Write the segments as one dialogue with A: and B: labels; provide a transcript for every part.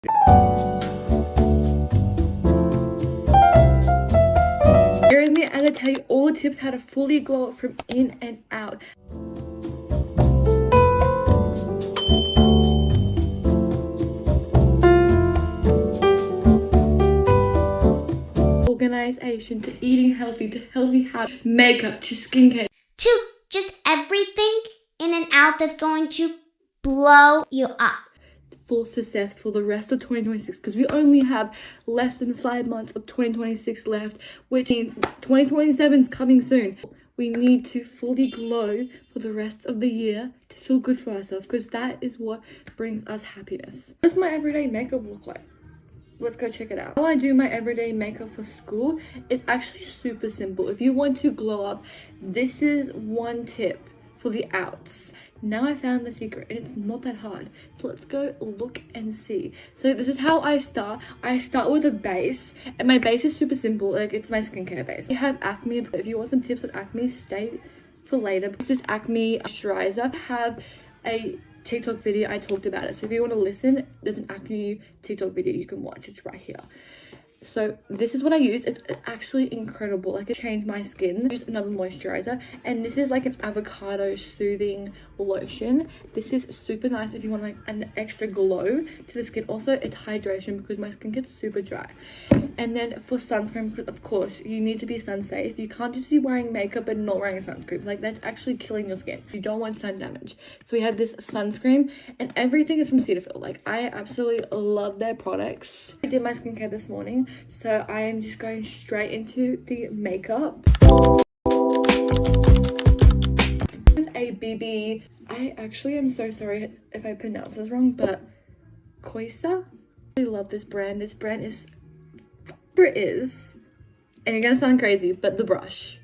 A: Here in the end, I tell you all the tips how to fully glow up from in and out. Organization to eating healthy to healthy habits, makeup to skincare
B: to just everything in and out that's going to blow you up.
A: For success for the rest of 2026, because we only have less than 5 months of 2026 left, which means 2027 is coming soon. We need to fully glow for the rest of the year to feel good for ourselves, because that is what brings us happiness. What does my everyday makeup look like? Let's go check it out. How I do my everyday makeup for school, it's actually super simple. If you want to glow up, this is one tip for the outs. Now I found the secret and it's not that hard. So let's go look and see. So this is how I start. I start with a base, and my base is super simple. Like, it's my skincare base. I have acne. If you want some tips on acne, stay for later. This is acne moisturizer. I have a TikTok video I talked about it. So if you want to listen, there's an acne TikTok video you can watch. It's right here. So this is what I use. It's actually incredible. Like, it changed my skin. Use another moisturizer, and this is like an avocado soothing lotion. This is super nice if you want like an extra glow to the skin. Also, it's hydration because my skin gets super dry. And then for sunscreen, of course, you need to be sun safe. You can't just be wearing makeup and not wearing a sunscreen. Like, that's actually killing your skin. You don't want sun damage. So we have this sunscreen, and everything is from Cetaphil. Like, I absolutely love their products. I did my skincare this morning, so I am just going straight into the makeup. With a BB, I actually am so sorry if I pronounce this wrong, but Koisa. I love this brand. This brand is, and you're gonna sound crazy, but the brush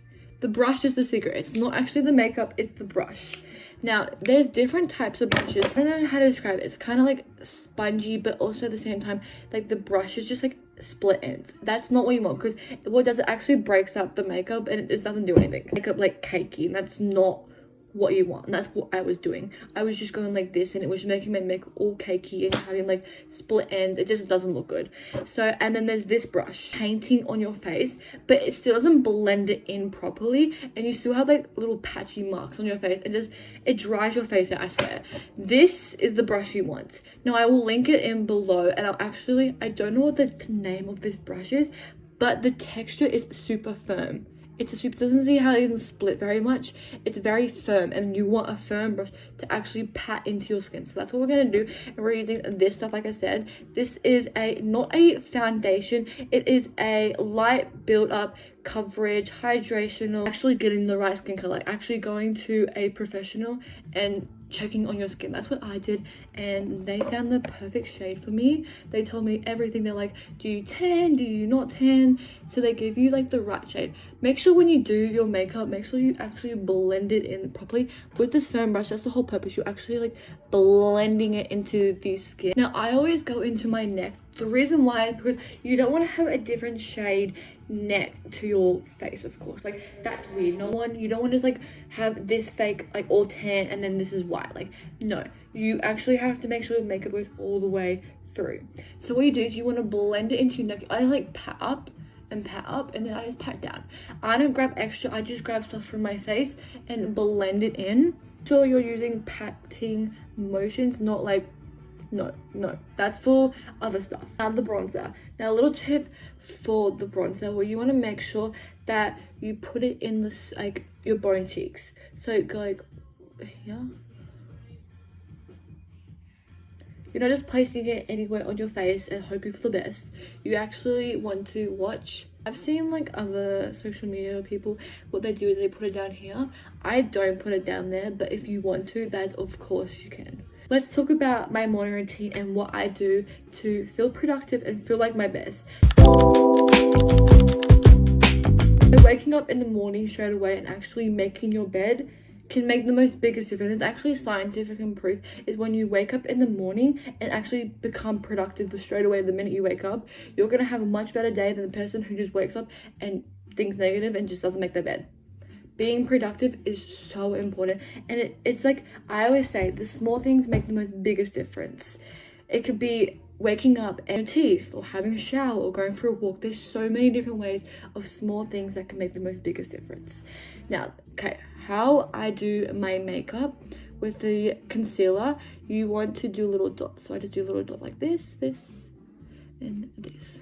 A: is the secret. It's not actually the makeup, it's the brush. Now, there's different types of brushes. I don't know how to describe it. It's kind of like spongy, but also at the same time, like, the brush is just like split ends. That's not what you want, because what does, it actually breaks up the makeup and it doesn't do anything. Makeup like cakey, and that's not what you want. And that's what I was doing. I was just going like this, and it was making my makeup all cakey and having like split ends. It just doesn't look good. So, and then there's this brush, painting on your face, but it still doesn't blend it in properly, and you still have like little patchy marks on your face, and just, it dries your face out, I swear. This is the brush you want. Now, I will link it in below, and I don't know what the name of this brush is, but the texture is super firm. It doesn't see how it doesn't split very much. It's very firm, and you want a firm brush to actually pat into your skin. So that's what we're gonna do. And we're using this stuff. Like I said, this is not a foundation. It is a light build up coverage, hydrational, actually getting the right skin color, like actually going to a professional and checking on your skin. That's what I did, and they found the perfect shade for me. They told me everything. They're like, do you tan, do you not tan? So they give you like the right shade. Make sure when you do your makeup, make sure you actually blend it in properly with this firm brush. That's the whole purpose. You're actually like blending it into the skin. Now, I always go into my neck. The reason why is because you don't want to have a different shade neck to your face, of course. Like, that's weird. You don't want to like have this fake like all tan and then this is white. Like, no, you actually have to make sure the makeup goes all the way through. So what you do is you want to blend it into your neck. I like pat up, and then I just pat down. I don't grab extra. I just grab stuff from my face and blend it in. Sure, you're using patting motions, not like, no, that's for other stuff. Now, the bronzer. Now, a little tip for the bronzer, well, you want to make sure that you put it in the like your bone cheeks. So go like here. You're not just placing it anywhere on your face and hoping for the best. You actually want to watch. I've seen like other social media people, what they do is they put it down here. I don't put it down there, but if you want to, that of course you can. Let's talk about my morning routine and what I do to feel productive and feel like my best. Waking up in the morning straight away and actually making your bed can make the most biggest difference. It's actually scientific and proof is when you wake up in the morning and actually become productive straight away the minute you wake up, you're gonna have a much better day than the person who just wakes up and thinks negative and just doesn't make their bed. Being productive is so important, and it's like I always say, the small things make the most biggest difference. It could be waking up and your teeth, or having a shower, or going for a walk. There's so many different ways of small things that can make the most biggest difference. Now, okay, how I do my makeup with the concealer, you want to do little dots. So I just do a little dot like this, this, and this.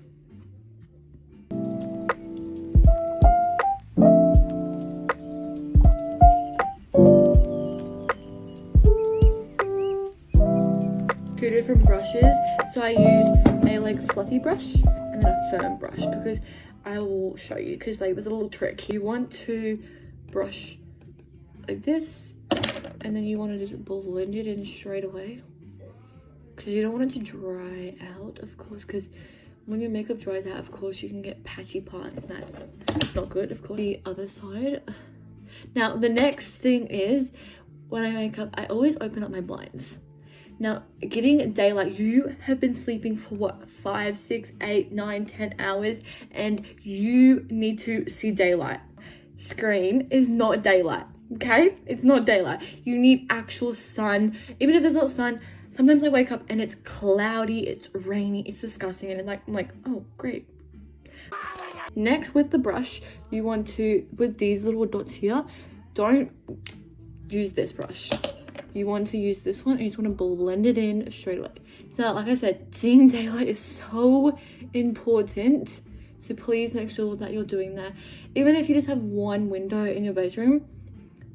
A: Two different brushes. So I use a like fluffy brush and then a firm brush, because I will show you, because like there's a little trick. You want to brush like this, and then you want to just blend it in straight away, because you don't want it to dry out, of course, because when your makeup dries out, of course, you can get patchy parts, and that's not good. Of course, the other side. Now, the next thing is, when I wake up, I always open up my blinds. Now, getting daylight, you have been sleeping for what, 5, 6, 8, 9, 10 hours, and you need to see daylight. Screen is not daylight, okay? It's not daylight. You need actual sun. Even if there's not sun, sometimes I wake up and it's cloudy, it's rainy, it's disgusting, and I'm like, oh, great. Next, with the brush, you want to, with these little dots here, don't use this brush. You want to use this one, and you just want to blend it in straight away. So, like I said, seeing daylight is so important. So please make sure that you're doing that. Even if you just have one window in your bedroom,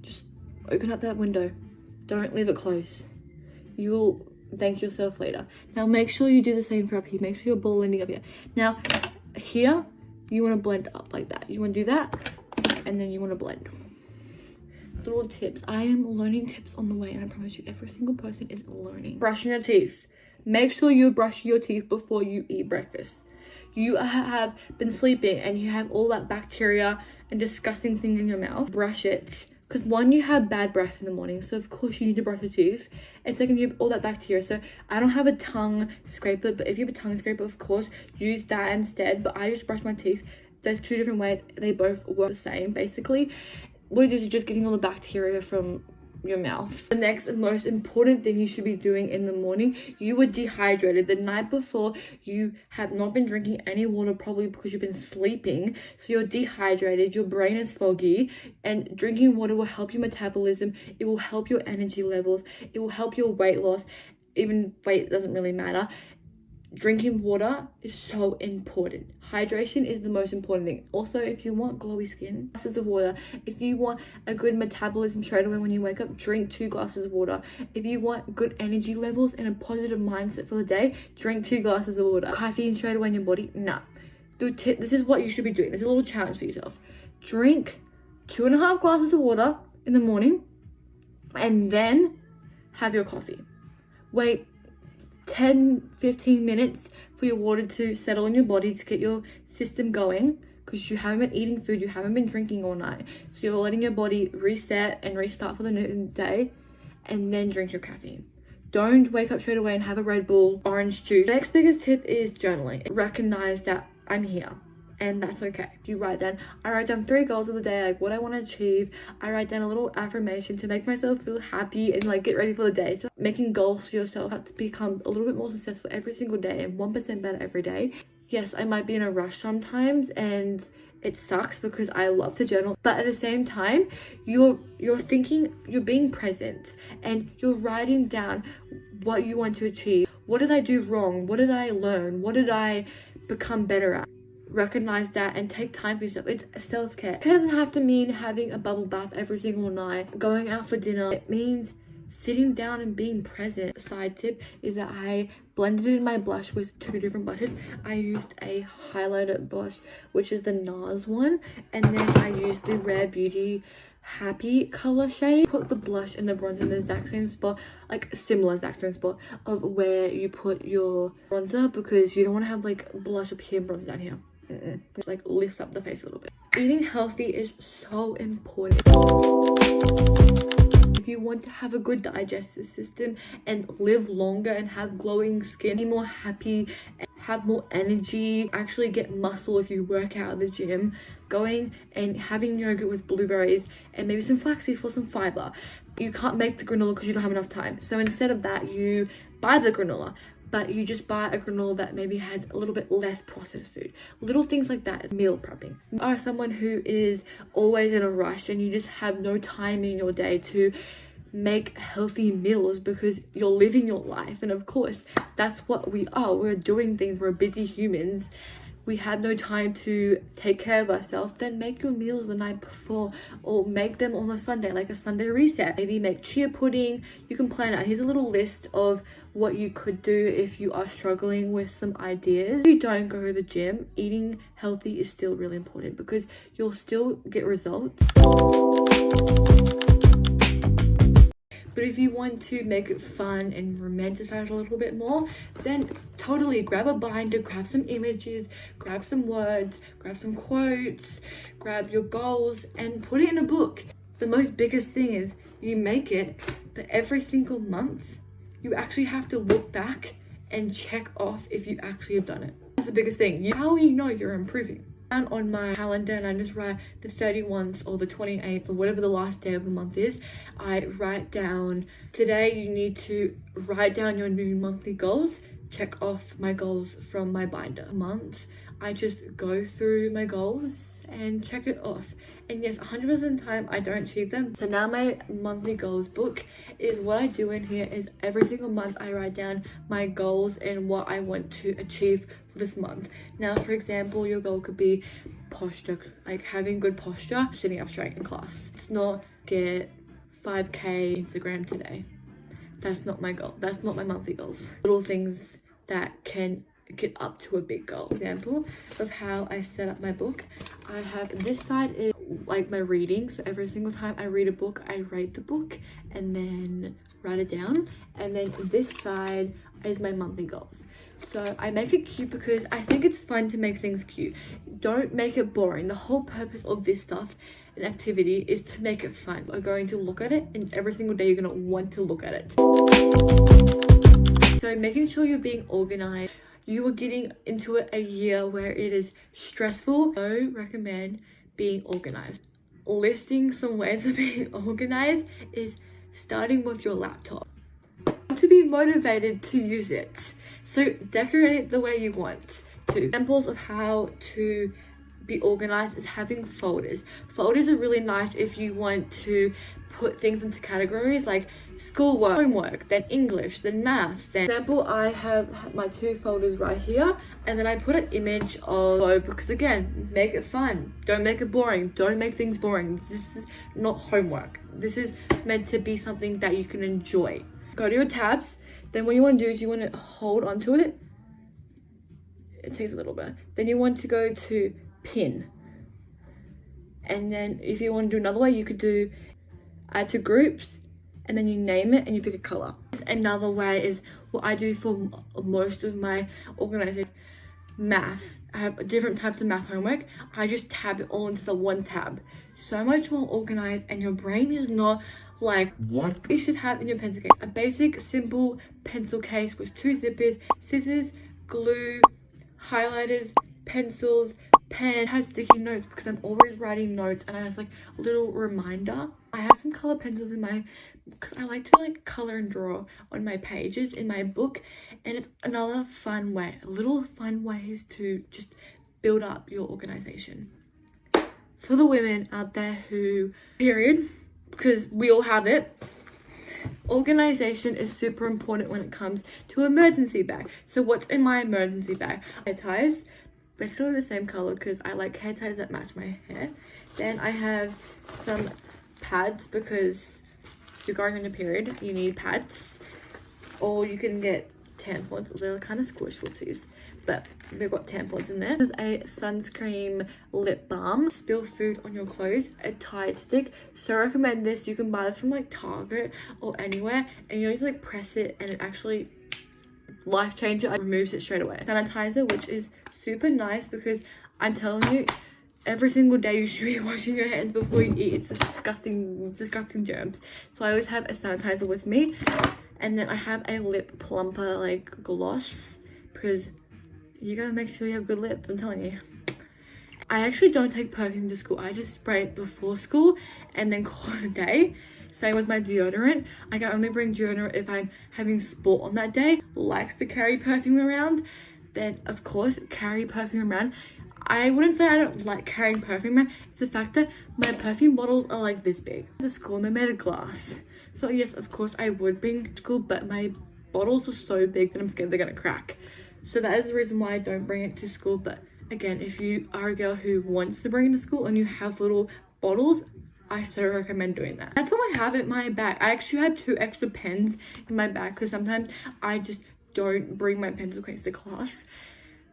A: just open up that window. Don't leave it closed. You will thank yourself later. Now make sure you do the same for up here. Make sure you're blending up here. Now here, you want to blend up like that. You want to do that, and then you want to blend. Little tips. I am learning tips on the way, and I promise you, every single person is learning. Brushing your teeth. Make sure you brush your teeth before you eat breakfast. You have been sleeping and you have all that bacteria and disgusting thing in your mouth. Brush it. Because one, you have bad breath in the morning, so of course you need to brush your teeth. And second, you have all that bacteria. So I don't have a tongue scraper, but if you have a tongue scraper, of course, use that instead. But I just brush my teeth. There's two different ways. They both work the same, basically. What it is just getting all the bacteria from your mouth. The next and most important thing you should be doing in the morning, you were dehydrated the night before. You have not been drinking any water, probably because you've been sleeping, so you're dehydrated, your brain is foggy, and drinking water will help your metabolism, it will help your energy levels, it will help your weight loss. Even weight doesn't really matter. Drinking water is so important. Hydration is the most important thing. Also, if you want glowy skin, glasses of water. If you want a good metabolism straight away when you wake up, drink 2 glasses of water. If you want good energy levels and a positive mindset for the day, drink 2 glasses of water. Caffeine straight away in your body? Nah. This is what you should be doing. There's a little challenge for yourself. Drink 2.5 glasses of water in the morning, and then have your coffee. Wait 10-15 minutes for your water to settle in your body, to get your system going, because you haven't been eating food, you haven't been drinking all night, so you're letting your body reset and restart for the new day, and then drink your caffeine. Don't wake up straight away and have a Red Bull, orange juice. The next biggest tip is journaling. Recognize that I'm here, and that's okay. You write down, I write down 3 goals of the day, like what I want to achieve. I write down a little affirmation to make myself feel happy and like get ready for the day. So making goals for yourself to become a little bit more successful every single day and 1% better every day. Yes, I might be in a rush sometimes, and it sucks because I love to journal, but at the same time, you're thinking, you're being present, and you're writing down what you want to achieve. What did I do wrong? What did I learn? What did I become better at? Recognize that and take time for yourself. It's self-care. It doesn't have to mean having a bubble bath every single night, going out for dinner. It means sitting down and being present. A side tip is that I blended in my blush with 2 different blushes. I used a highlighter blush, which is the NARS one, and then I used the Rare Beauty Happy color shade. Put the blush and the bronzer in the exact same spot, like similar exact same spot of where you put your bronzer, because you don't want to have like blush up here and bronzer down here. It like lifts up the face a little bit. Eating healthy is so important. If you want to have a good digestive system and live longer and have glowing skin, be more happy, and have more energy, actually get muscle if you work out at the gym, going and having yogurt with blueberries and maybe some flaxseed for some fiber. You can't make the granola because you don't have enough time. So instead of that, you buy the granola. but you just buy a granola that maybe has a little bit less processed food. Little things like that is meal prepping. You are someone who is always in a rush and you just have no time in your day to make healthy meals because you're living your life. And of course, that's what we are. We're doing things. We're busy humans. We have no time to take care of ourselves. Then make your meals the night before, or make them on a Sunday, like a Sunday reset. Maybe make chia pudding. You can plan out. Here's a little list of what you could do if you are struggling with some ideas. If you don't go to the gym, eating healthy is still really important because you'll still get results. But if you want to make it fun and romanticize a little bit more, then totally grab a binder, grab some images, grab some words, grab some quotes, grab your goals and put it in a book. The most biggest thing is you make it, but every single month you actually have to look back and check off if you actually have done it. That's the biggest thing. How will you know you're improving? I'm on my calendar and I just write the 31st or the 28th or whatever the last day of the month is. I write down, today you need to write down your new monthly goals, check off my goals from my binder. Month, I just go through my goals and check it off. And yes, 100% of the time I don't achieve them. So now my monthly goals book is what I do in here is every single month I write down my goals and what I want to achieve for this month. Now, for example, your goal could be posture, like having good posture, sitting up straight in class. It's not get 5K Instagram today. That's not my goal. That's not my monthly goals. Little things that can get up to a big goal. Example of how I set up my book. I have this side is like my reading. So every single time I read a book, I rate the book and then write it down. And then this side is my monthly goals. So I make it cute because I think it's fun to make things cute. Don't make it boring. The whole purpose of this stuff and activity is to make it fun. You're going to look at it and every single day you're going to want to look at it. So making sure you're being organized. You are getting into a year where it is stressful. I recommend being organized. Listing some ways of being organized is starting with your laptop. To be motivated to use it. So decorate it the way you want to. Examples of how to be organized is having folders. Folders are really nice if you want to put things into categories like schoolwork, homework, then English, then math. Then, for example, I have my 2 folders right here, and then I put an image of, because again, make it fun. Don't make it boring. Don't make things boring. This is not homework. This is meant to be something that you can enjoy. Go to your tabs. Then what you want to do is you want to hold onto it. It takes a little bit. Then you want to go to pin. And then if you want to do another way, you could do add to groups, and then you name it and you pick a color. Another way is what I do for most of my organization. Math. I have different types of math homework. I just tab it all into the one tab. So much more organized, and your brain is not like what you should have in your pencil case. A basic simple pencil case with 2 zippers, scissors, glue, highlighters, pencils, pen. I have sticky notes because I'm always writing notes, and I have like a little reminder. I have some color pencils in my, because I like to like color and draw on my pages in my book, and it's another fun way, little fun ways to just build up your organization. For the women out there who period, because we all have it, organization is super important when it comes to emergency bag. So what's in my emergency bag? Hair ties, but still the same color because I like hair ties that match my hair. Then I have some pads because if you're going on a period, you need pads. Or you can get tampons. They're kind of squish whoopsies, but we've got tampons in there. This is a sunscreen lip balm. Spill food on your clothes, a Tide stick. So I recommend this. You can buy this from like Target or anywhere, and you need to like press it, and it actually life changer. It removes it straight away. Sanitizer, which is super nice because I'm telling you, every single day you should be washing your hands before you eat. It's disgusting germs. So I always have a sanitizer with me, and then I have a lip plumper like gloss because you gotta make sure you have good lips, I'm telling you. I actually don't take perfume to school. I just spray it before school and then call it a day. Same with my deodorant. I can only bring deodorant if I'm having sport on that day. likes to carry perfume around, then of course carry perfume around. I wouldn't say I don't like carrying perfume around. It's the fact that my perfume bottles are like this big. The school and they're made of glass. So yes, of course I would bring to school, but my bottles are so big that I'm scared they're gonna crack. So that is the reason why I don't bring it to school. But again, if you are a girl who wants to bring it to school and you have little bottles, I so recommend doing that. That's all I have in my bag. I actually had 2 extra pens in my bag because sometimes I just don't bring my pencil case to class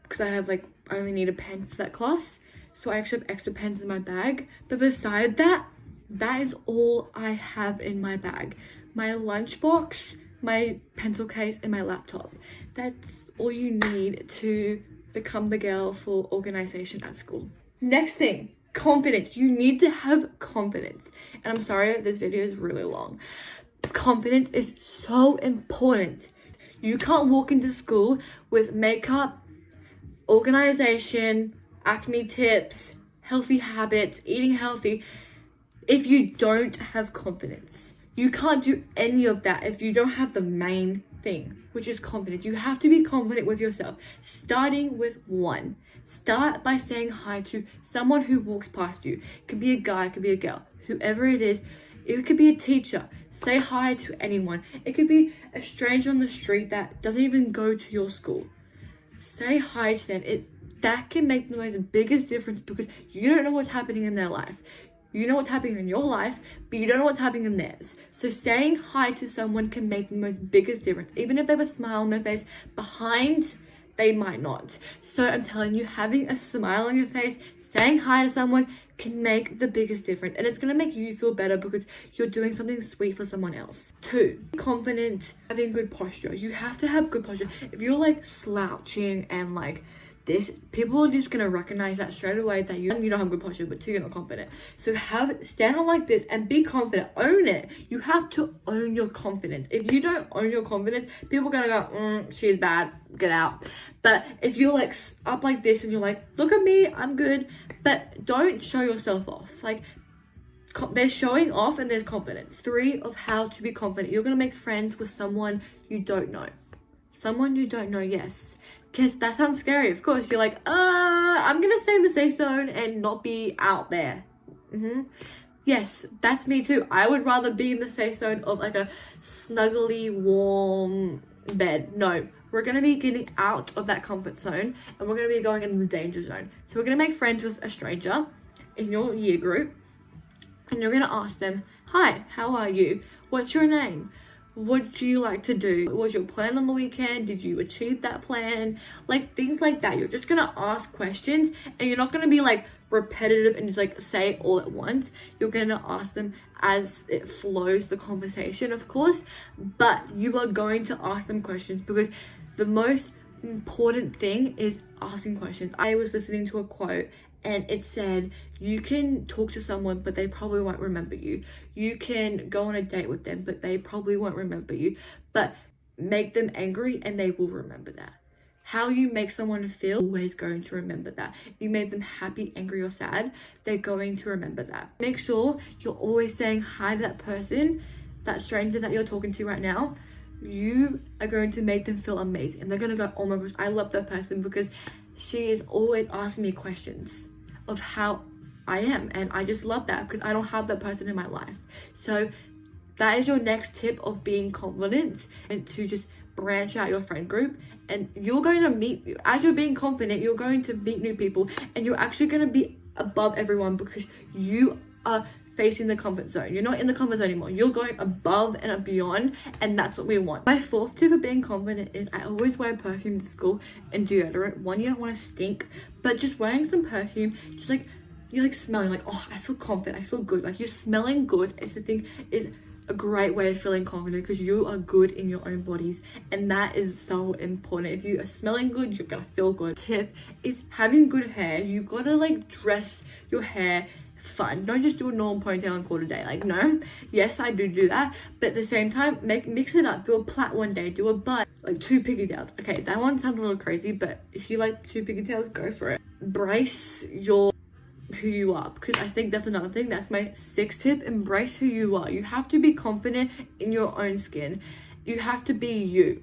A: because I have like, I only need a pen for that class. So I actually have extra pens in my bag. But beside that, that is all I have in my bag. My lunchbox, my pencil case, and my laptop. That's all you need to become the girl for organization at school. Next thing, confidence. You need to have confidence. And I'm sorry if this video is really long. Confidence is so important. You can't walk into school with makeup, organization, acne tips, healthy habits, eating healthy, if you don't have confidence. You can't do any of that if you don't have the main thing, which is confidence. You have to be confident with yourself, starting with 1. Start by saying hi to someone who walks past you. It could be a guy, it could be a girl, whoever it is. It could be a teacher. Say hi to anyone. It could be a stranger on the street that doesn't even go to your school. Say hi to them. That can make the most biggest difference because you don't know what's happening in their life. You know what's happening in your life, but you don't know what's happening in theirs. So saying hi to someone can make the most biggest difference. Even if they have a smile on their face, behind, they might not. So I'm telling you, having a smile on your face, saying hi to someone can make the biggest difference. And it's going to make you feel better because you're doing something sweet for someone else. 2, confident, having good posture. You have to have good posture. If you're like slouching and like this, people are just gonna recognize that straight away that you don't have good posture, but 2, you're not confident. So stand on like this and be confident. Own it. You have to own your confidence. If you don't own your confidence, people are gonna go, she's bad, get out. But if you're like up like this and you're like, look at me, I'm good, but don't show yourself off. Like, there's showing off and there's confidence. 3 of how to be confident. You're gonna make friends with someone you don't know. Someone you don't know, yes. Because that sounds scary, of course. You're like, I'm gonna stay in the safe zone and not be out there. Yes, that's me too. I would rather be in the safe zone of like a snuggly, warm bed. No, we're gonna be getting out of that comfort zone and we're gonna be going in the danger zone. So we're gonna make friends with a stranger in your year group and you're gonna ask them, hi, how are you? What's your name? What do you like to do? What was your plan on the weekend? Did you achieve that plan? Like things like that. You're just gonna ask questions and you're not gonna be like repetitive and just like say it all at once. You're gonna ask them as it flows, the conversation, of course, but you are going to ask them questions because the most important thing is asking questions. I was listening to a quote and it said, you can talk to someone, but they probably won't remember you. You can go on a date with them, but they probably won't remember you. But make them angry and they will remember that. How you make someone feel, always going to remember that. If you made them happy, angry, or sad, they're going to remember that. Make sure you're always saying hi to that person, that stranger that you're talking to right now. You are going to make them feel amazing. And they're going to go, oh my gosh, I love that person because she is always asking me questions of how I am. And I just love that because I don't have that person in my life. So that is your next tip of being confident, and to just branch out your friend group. And you're going to meet, as you're being confident, you're going to meet new people and you're actually going to be above everyone because you are facing the comfort zone. You're not in the comfort zone anymore. You're going above and beyond, and that's what we want. My 4th tip of being confident is I always wear perfume to school and deodorant. One, you don't want to stink, but just wearing some perfume, just like you're like smelling like, oh, I feel confident, I feel good. Like you're smelling good is the thing, is a great way of feeling confident because you are good in your own bodies, and that is so important. If you are smelling good, you're gonna feel good. Tip is having good hair. You gotta like dress your hair fun. Don't just do a normal ponytail and call it a day. Like, no, yes, I do that, but at the same time, mix it up. Do a plait one day, do a bun, like 2 pigtails. Okay, that one sounds a little crazy, but if you like 2 pigtails, go for it. Embrace who you are, because I think that's another thing. That's my 6th tip. Embrace who you are. You have to be confident in your own skin. You have to be you.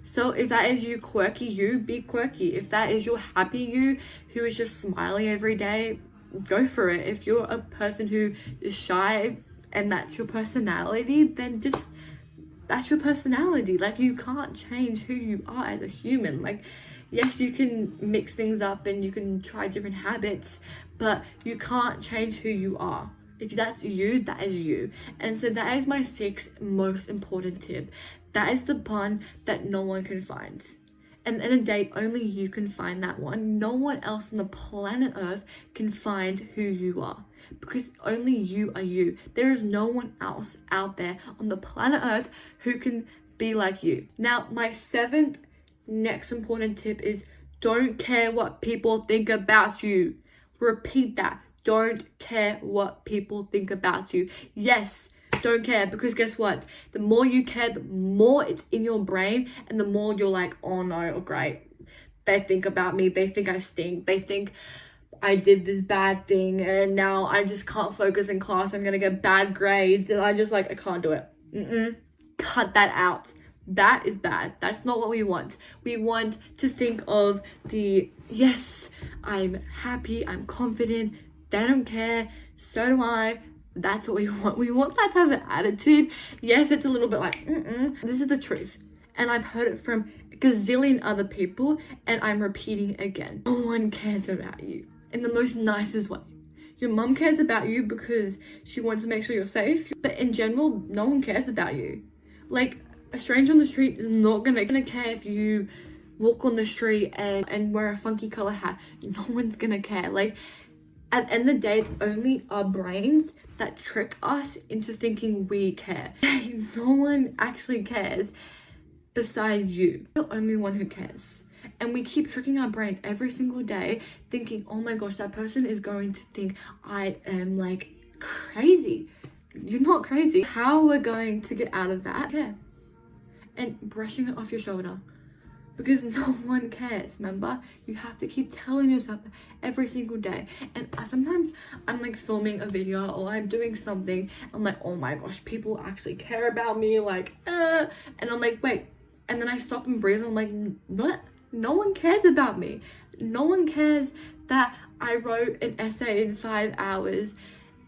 A: So if that is you quirky you, be quirky. If that is your happy you who is just smiling every day, go for it. If you're a person who is shy and that's your personality, then just that's your personality. Like, you can't change who you are as a human. Like, yes, you can mix things up and you can try different habits, but you can't change who you are. If that's you, that is you. And so that is my 6th most important tip. That is the bun that no one can find. And in a day, only you can find that one. No one else on the planet Earth can find who you are, because only you are you. There is no one else out there on the planet Earth who can be like you. Now, my 7th next important tip is don't care what people think about you. Repeat that. Don't care what people think about you. Yes, don't care, because guess what? The more you care, the more it's in your brain, and the more you're like, oh no, great. They think about me. They think I stink. They think I did this bad thing and now I just can't focus in class. I'm gonna get bad grades and I can't do it. Cut that out. That is bad. That's not what we want. We want to think of yes, I'm happy, I'm confident, they don't care, so do I. That's what we want. We want that type of attitude. Yes, it's a little bit like, This is the truth. And I've heard it from a gazillion other people, and I'm repeating again. No one cares about you in the most nicest way. Your mum cares about you because she wants to make sure you're safe. But in general, no one cares about you. Like, a stranger on the street is not gonna care if you walk on the street and wear a funky color hat. No one's gonna care. Like, at the end of the day, it's only our brains that trick us into thinking we care. No one actually cares besides you. You're the only one who cares. And we keep tricking our brains every single day thinking, oh my gosh, that person is going to think I am like crazy. You're not crazy. How we're going to get out of that? Yeah. And brushing it off your shoulder. Because no one cares, remember? You have to keep telling yourself that every single day. And sometimes I'm like filming a video or I'm doing something. I'm like, oh my gosh, people actually care about me. Like, And I'm like, wait. And then I stop and breathe. And I'm like, what? No one cares about me. No one cares that I wrote an essay in 5 hours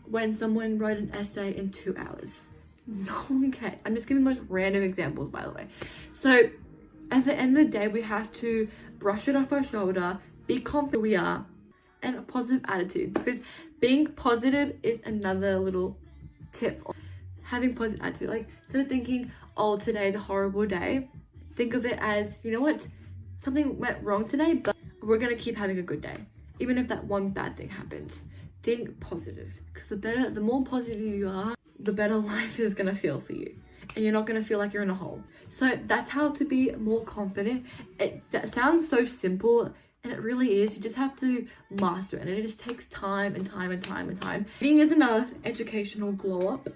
A: when someone wrote an essay in 2 hours. No one cares. I'm just giving the most random examples, by the way. So at the end of the day, we have to brush it off our shoulder, be confident we are, and a positive attitude. Because being positive is another little tip. Having positive attitude. Like, instead of thinking, oh, today is a horrible day, think of it as, you know what? Something went wrong today, but we're going to keep having a good day. Even if that one bad thing happens. Think positive. Because the more positive you are, the better life is going to feel for you. And you're not going to feel like you're in a hole. So that's how to be more confident. That sounds so simple, and it really is. You just have to master it, and it just takes time and time and time and time. Reading is another educational glow up.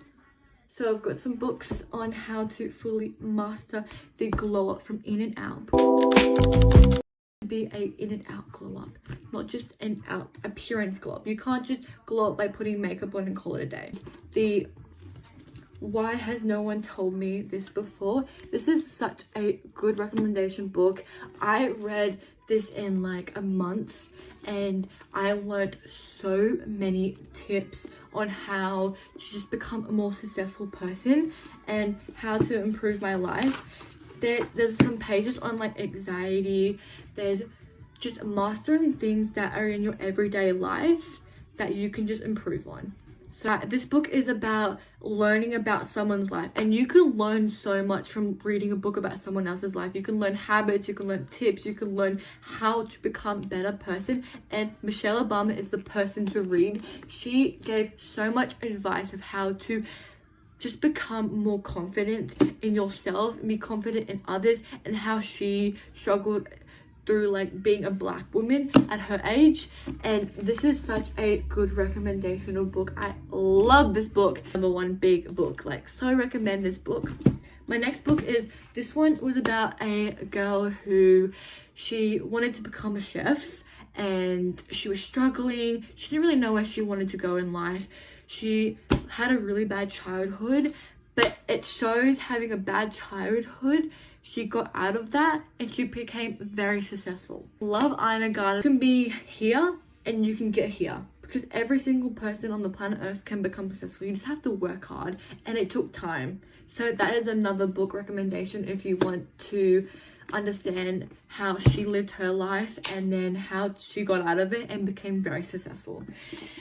A: So I've got some books on how to fully master the glow up from in and out. Be a in and out glow up, not just an out appearance glow up. You can't just glow up by putting makeup on and call it a day. Why has no one told me this before? This is such a good recommendation book. I read this in like a month and I learned so many tips on how to just become a more successful person and how to improve my life. There's some pages on like anxiety. There's just mastering things that are in your everyday life that you can just improve on. So this book is about learning about someone's life, and you can learn so much from reading a book about someone else's life. You can learn habits, you can learn tips, you can learn how to become a better person. And Michelle Obama is the person to read. She gave so much advice of how to just become more confident in yourself and be confident in others, and how she struggled through like being a Black woman at her age. And this is such a good recommendation of book. I love this book. #1 big book, like, so recommend this book. My next book is, this one was about a girl who, she wanted to become a chef and she was struggling. She didn't really know where she wanted to go in life. She had a really bad childhood, but it shows having a bad childhood she got out of that and she became very successful. Love Ina Garten. You can be here and you can get here, because every single person on the planet Earth can become successful. You just have to work hard, and it took time. So that is another book recommendation if you want to understand how she lived her life and then how she got out of it and became very successful.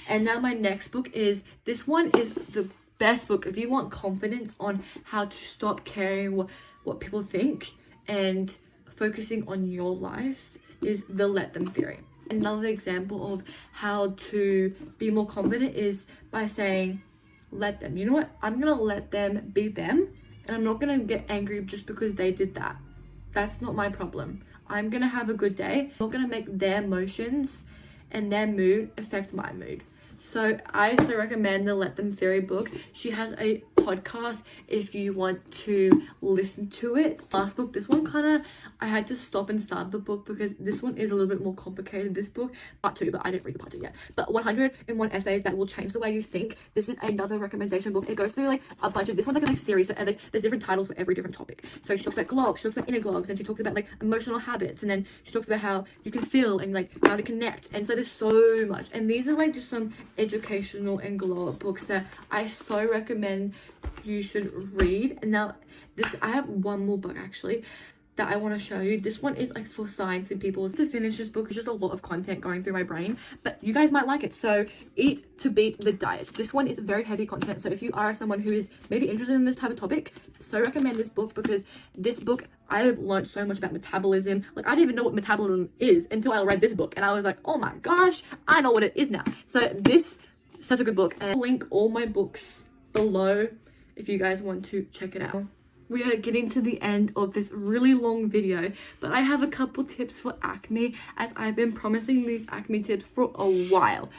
A: And now my next book is, this one is the best book if you want confidence on how to stop caring what people think and focusing on your life, is The Let Them Theory. Another example of how to be more confident is by saying, let them, you know what, I'm gonna let them be them, and I'm not gonna get angry just because they did that. That's not my problem. I'm gonna have a good day. I'm not gonna make their emotions and their mood affect my mood. So I also recommend the Let Them Theory book. She has a podcast if you want to listen to it. Last book, this one I had to stop and start the book because this one is a little bit more complicated. This book, part 2, but I didn't read the part 2 yet. But 101 essays that will change the way you think. This is another recommendation book. It goes through like a bunch of, this one's like a series, so there's different titles for every different topic. So she talks about glogs, she talks about inner glogs, and she talks about like emotional habits, and then she talks about how you can feel and like how to connect. And so there's so much, and these are like just some educational and glow up books that I so recommend you should read. And now I have one more book actually that I want to show you. This one is like for science and people. To finish this book, it's just a lot of content going through my brain, but you guys might like it. So Eat to Beat the Diet. This one is very heavy content, so if you are someone who is maybe interested in this type of topic, so recommend this book, because this book I have learned so much about metabolism. Like I didn't even know what metabolism is until I read this book, and I was like, oh my gosh, I know what it is now. So this is such a good book, and I'll link all my books below if you guys want to check it out. We are getting to the end of this really long video, but I have a couple tips for acne, as I've been promising these acne tips for a while.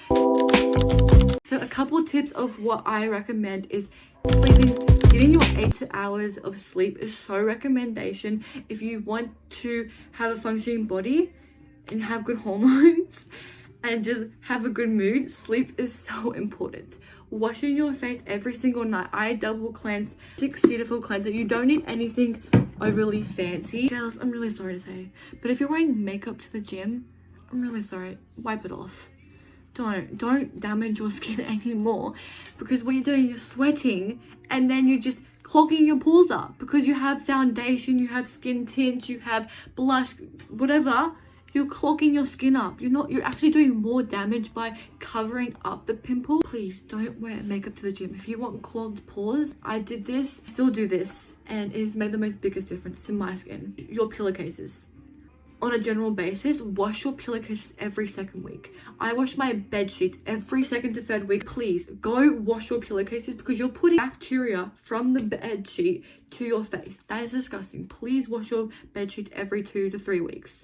A: So a couple tips of what I recommend is sleeping. Getting your 8 hours of sleep is so recommendation if you want to have a functioning body and have good hormones and just have a good mood. Sleep is so important. Washing your face every single night. I double cleanse, 6 Cetaphil cleanser. You don't need anything overly fancy. Girls, I'm really sorry to say, but if you're wearing makeup to the gym, I'm really sorry, wipe it off. Don't damage your skin anymore, because what you're doing, you're sweating and then you're just clogging your pores up because you have foundation, you have skin tints, you have blush, whatever. You're clogging your skin up. You're actually doing more damage by covering up the pimple. Please don't wear makeup to the gym. If you want clogged pores, I did this, still do this, and it has made the most biggest difference to my skin. Your pillowcases. On a general basis, wash your pillowcases every 2nd week. I wash my bed sheets every 2nd to 3rd week. Please go wash your pillowcases, because you're putting bacteria from the bed sheet to your face. That is disgusting. Please wash your bed sheets every 2 to 3 weeks.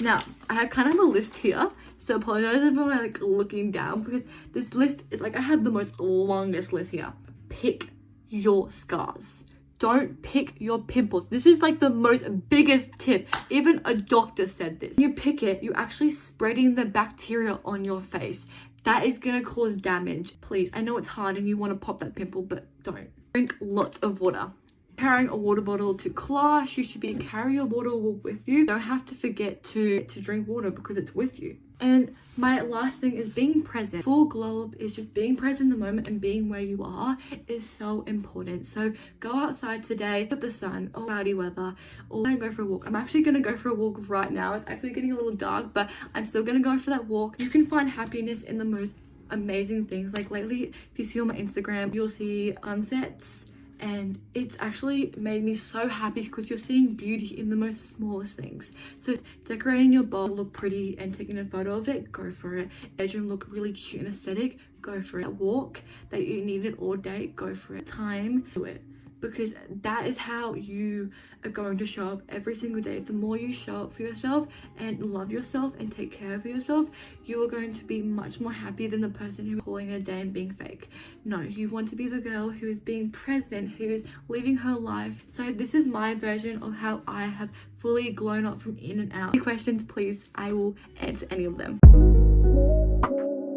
A: Now I have kind of a list here, so apologize if I'm like looking down, because this list is like, I have the most longest list here. Pick your scars, don't pick your pimples. This is like the most biggest tip. Even a doctor said this. When you pick it, you're actually spreading the bacteria on your face. That is gonna cause damage. Please, I know it's hard and you want to pop that pimple, but don't. Drink lots of water. Carrying a water bottle to class, you should be carrying your water with you. You don't have to forget to drink water because it's with you. And my last thing is being present. Full glow up is just being present in the moment, and being where you are is so important. So go outside today, look at the sun or cloudy weather, or go for a walk. I'm actually gonna go for a walk right now. It's actually getting a little dark, but I'm still gonna go for that walk. You can find happiness in the most amazing things. Like lately, if you see on my Instagram, you'll see sunsets, and it's actually made me so happy because you're seeing beauty in the most smallest things. So decorating your bowl look pretty and taking a photo of it, go for it. Bedroom look really cute and aesthetic, go for it. A walk that you needed all day, go for it. Time, do it, because that is how you are going to show up every single day. The more you show up for yourself and love yourself and take care of yourself, you are going to be much more happy than the person who is calling a day and being fake. No, you want to be the girl who is being present, who is living her life. So this is my version of how I have fully glown up from in and out. Any questions, please, I will answer any of them.